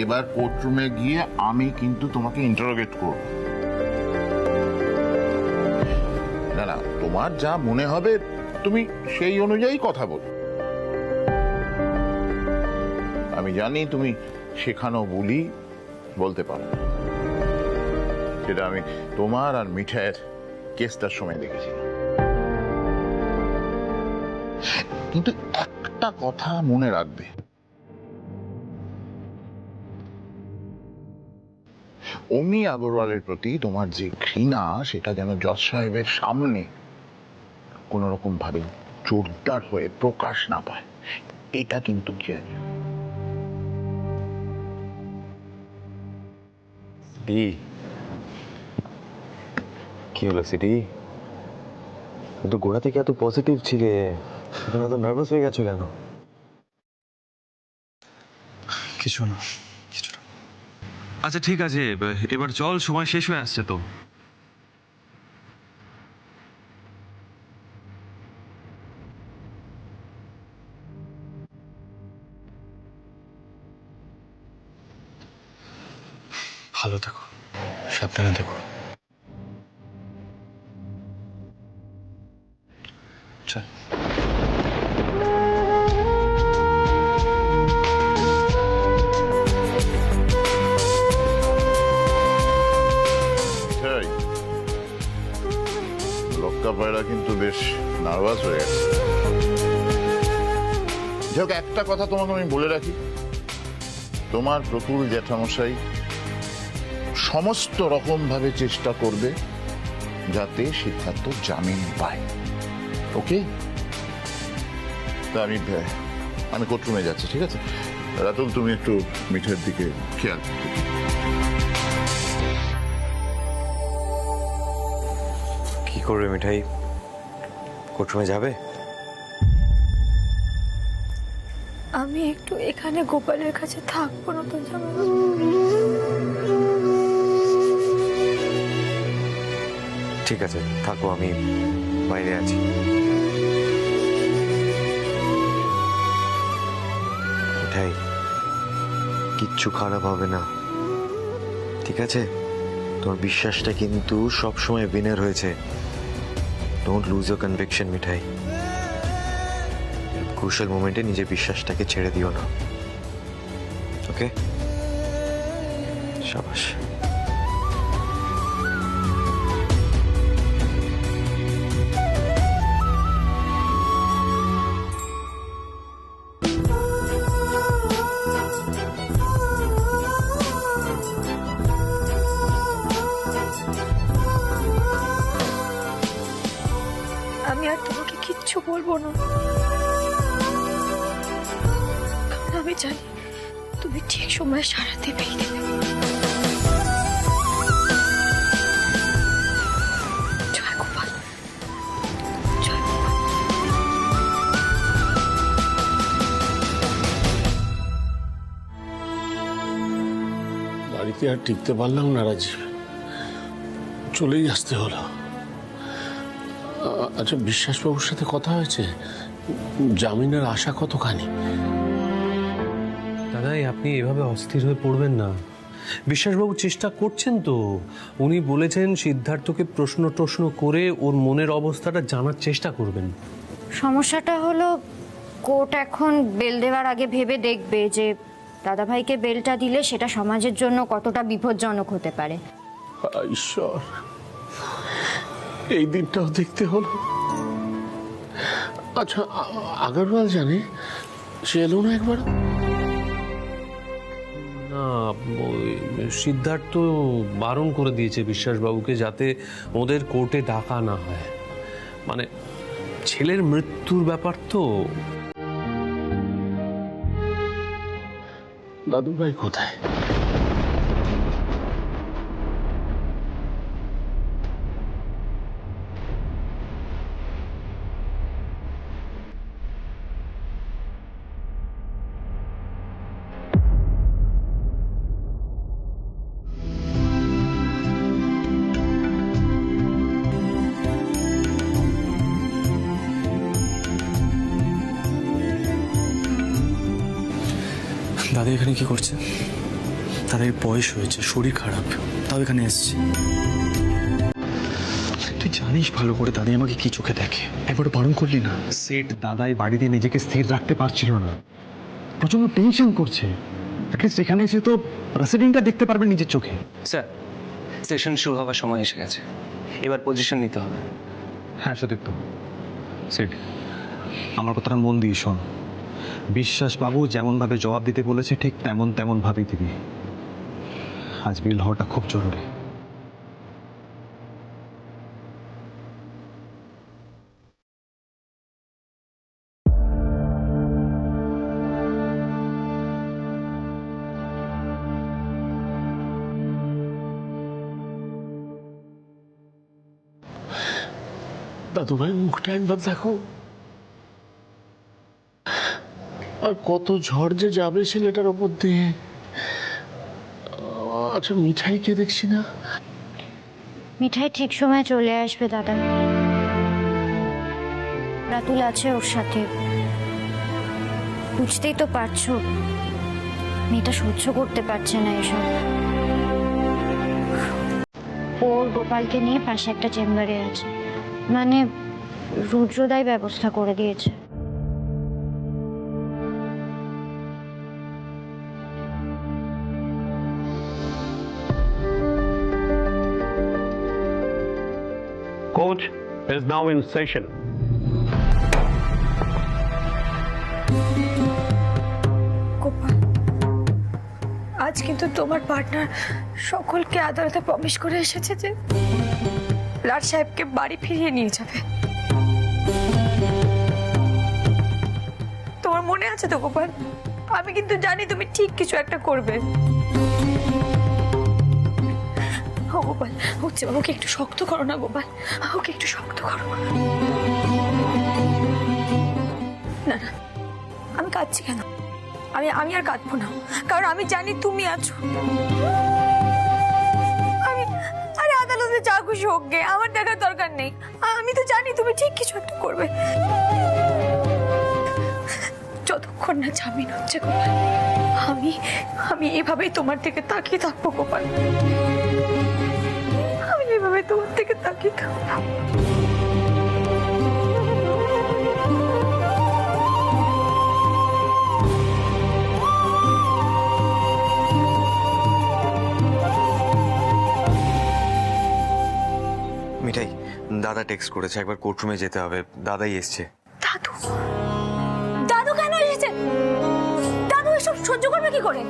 এবার কোর্টরুমে গিয়ে আমি কিন্তু তোমাকে ইন্টারোগেট করব। না না, তোমার যা মনে হবে তুমি সেই অনুযায়ী কথা বলো। আমি জানি তুমি শেখানো বলি বলতে পারো, সেটা আমি তোমার আর মিঠাইয়ের কেসটার সময় দেখেছি। কিন্তু একটা কথা মনে রাখবে, অমি আগরওয়ালের প্রতি তোমার যে ঘৃণা, সেটা যেন জজ সাহেবের সামনে কোন রকম ভাবে জোরদার হয়ে প্রকাশ না পায়, এটা কিন্তু কি হলো সিটি? তো গোড়া থেকে এত পজিটিভ ছিলে, এত নার্ভাস হয়ে গেছো কেন? কিছু না। আচ্ছা ঠিক আছে, এবার চল, সময় শেষ হয়ে আসছে তো। ভালো থেকো, সাবধানে থেকো। চল। লক্কা পায়রা কিন্তু বেশ নার্ভাস হয়ে গেছে। যাক, একটা কথা তোমাকে আমি বলে রাখি, তোমার প্রতুল জ্যাঠামশাই সমস্ত রকম ভাবে চেষ্টা করবে যাতে সিদ্ধার্থ জামিন পায়। ওকে? তা আমি কোর্টরুমে যাচ্ছি, ঠিক আছে? রাতুল, তুমি একটু মিঠের দিকে খেয়াল। কি করবে মিঠাই? কোর্টরুমে যাবে? আমি একটু এখানে গোপালের কাছে থাকবো না তো জামাইবাবু? ঠিক আছে, থাকো, আমি বাইরে আছি। মিঠাই, কিচ্ছু খারাপ হবে না, ঠিক আছে? তোমার বিশ্বাসটা কিন্তু সবসময় উইনার হয়েছে। Don't lose your conviction Mithai. Crucial মোমেন্টে নিজের বিশ্বাসটাকে ছেড়ে দিও না, ওকে? শাবাশ। আমি আর তোমাকে কিচ্ছু বলবো না, কারণ আমি জানি তুমি ঠিক সময় সারা দেবেই দেবে। জয় গোপাল, জয় গোপাল। বাড়িতে আর টিকতে পারলাম না রাজীব, চলেই আসতে হলো। আচ্ছা, বিশ্বাসবাবুর সাথে কথা হয়েছে? জামিনের আশা কতখানি? দাদাই, আপনি এভাবে অস্থির হয়ে পড়বেন না। বিশ্বাসবাবু চেষ্টা করছেন তো। উনি বলেছেন সিদ্ধার্থকে প্রশ্ন করে ওর মনের অবস্থাটা জানার চেষ্টা করবেন। সমস্যাটা হলো, কোর্ট এখন বেল দেওয়ার আগে ভেবে দেখবে যে দাদাভাইকে বেলটা দিলে সেটা সমাজের জন্য কতটা বিপজ্জনক হতে পারে। ঈশ্বর, এই দিনটাও দেখতে হলো। আচ্ছা, আগরওয়াল জানে? সে এলো না একবার? না, সিদ্ধার্থ বারণ করে দিয়েছে বিশ্বাসবাবুকে যাতে ওদের কোর্টে ডাকা না হয়। মানে ছেলের মৃত্যুর ব্যাপার তো। দাদুভাই কোথায়? দাদা এখানে কি করছে? তাদের বয়স হয়েছে, শরীর খারাপ, তাও এখানে এসছে। তুই জানিস ভালো করে দাদি আমাকে কি চোখে দেখে, একবারও বারণ করলি না। সেট দাদাই বাড়িতে নিজেকে স্থির রাখতে পারছিল না, প্রচন্ড টেনশন করছে। সেখানে এসে তো প্রেসিডেন্টটা দেখতে পারবে নিজের চোখে। স্যার, সেশন শুরু হওয়ার সময় এসে গেছে, এবার পজিশন নিতে হবে। হ্যাঁ সতীর্থ, সেট আমার কথাটা মন দিয়ে শোন। বিশ্বাস বাবু যেমনভাবে জবাব দিতে বলেছে ঠিক তেমন ভাবেই দিবি। আজ বিল হওয়াটা খুব জরুরি। দাদু ভাই মুখটা একবার দেখো। আর কত ঝড় যে যাবে ছেলেটার ওপর দিয়ে। আচ্ছা মিঠাইকে দেখছি না। মিঠাই ঠিক সময় চলে আসবে দাদা। রাতুল আছে ওর সাথে। বুঝতেই তো পারছো, মেয়েটা সহ্য করতে পারছে না এসব। ওর গোপালকে নিয়ে পাশে একটা চেম্বারে আছে, মানে রুদ্রদাই ব্যবস্থা করে দিয়েছে। Court is now in session. Gopal, আজ কিন্তু তোমার পার্টনার সকলকে আদালতে প্রমিস করে এসেছে যে লাট সাহেবকে বাড়ি ফিরিয়ে নিয়ে যাবে। তোমার মনে আছে তো গোপাল? আমি কিন্তু জানি তুমি ঠিক কিছু একটা করবে। ও গোপাল, হচ্ছে ওকে একটু শক্ত করো না গোপাল, ওকে একটু শক্ত করো। না না, আমি কাঁদছি কেন? আমি আর কাঁদবো না, কারণ আমি জানি তুমি আছো। আরে আদালতে যা খুশি হোক গে, আমার দেখার দরকার নেই। আমি তো জানি তুমি ঠিক কিছু একটা করবে। যতক্ষণ না জামিন হচ্ছে গোপাল, আমি এভাবেই তোমার থেকে তাকিয়ে থাকবো গোপাল। আমি এভাবে তোমার থেকে তাকিয়ে থাকবো। মিঠাই, দাদা টেক্সট করেছে, একবার কোর্টরুমে যেতে হবে, দাদাই এসছে। দাদু, দাদু কেন এসেছে? দাদু এসব সহ্য করবে কি করে?